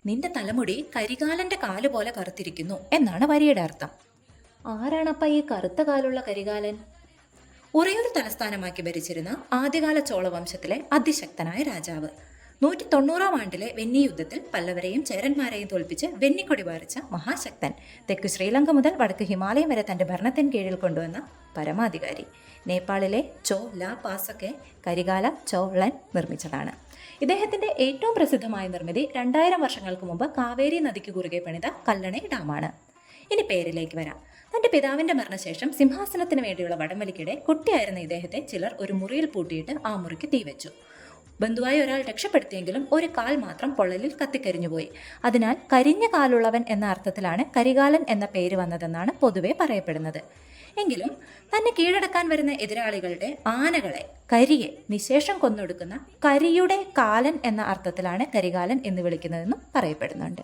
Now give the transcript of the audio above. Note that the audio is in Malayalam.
നിന്റെ തലമുടി കരികാലന്റെ കാല് പോലെ കറുത്തിരിക്കുന്നു എന്നാണ് വരിയുടെ അർത്ഥം. ആരാണപ്പ ഈ കറുത്ത കാലുള്ള കരികാലൻ? ഉറയൂർ തലസ്ഥാനമാക്കി ഭരിച്ചിരുന്ന ആദ്യകാല ചോളവംശത്തിലെ അതിശക്തനായ രാജാവ്. 190-ാം ആണ്ടിലെ വെന്നി യുദ്ധത്തിൽ പല്ലവരെയും ചേരന്മാരെയും തോൽപ്പിച്ച് വെന്നിക്കൊടി പാറിച്ച മഹാശക്തൻ. തെക്കു ശ്രീലങ്ക മുതൽ വടക്ക് ഹിമാലയം വരെ തന്റെ ഭരണത്തിന് കീഴിൽ കൊണ്ടുവന്ന പരമാധികാരി. നേപ്പാളിലെ ചോ ലാ പാസൊക്കെ കരികാല ചോളൻ നിർമ്മിച്ചതാണ്. ഇദ്ദേഹത്തിന്റെ ഏറ്റവും പ്രസിദ്ധമായ നിർമ്മിതി 2000 വർഷങ്ങൾക്ക് മുമ്പ് കാവേരി നദിക്ക് കുറുകെ പണിത കല്ലണൈ ഡാമാണ്. ഇനി പേരിലേക്ക് വരാം. തന്റെ പിതാവിന്റെ മരണശേഷം സിംഹാസനത്തിന് വേണ്ടിയുള്ള വടംവലിക്കിടെ കുട്ടിയായിരുന്ന ഇദ്ദേഹത്തെ ചിലർ ഒരു മുറിയിൽ പൂട്ടിയിട്ട് ആ മുറിക്ക് തീവെച്ചു. ബന്ധുവായി ഒരാൾ രക്ഷപ്പെടുത്തിയെങ്കിലും ഒരു കാൽ മാത്രം പൊള്ളലിൽ കത്തിക്കരിഞ്ഞുപോയി. അതിനാൽ കരിഞ്ഞ കാലുള്ളവൻ എന്ന അർത്ഥത്തിലാണ് കരികാലൻ എന്ന പേര് വന്നതെന്നാണ് പൊതുവെ പറയപ്പെടുന്നത്. എങ്കിലും തന്നെ കീഴടക്കാൻ വരുന്ന എതിരാളികളുടെ ആനകളെ കരിയെ നിശേഷം കൊന്നൊടുക്കുന്ന കരിയുടെ കാലൻ എന്ന അർത്ഥത്തിലാണ് കരികാലൻ എന്ന് വിളിക്കുന്നതെന്നും പറയപ്പെടുന്നുണ്ട്.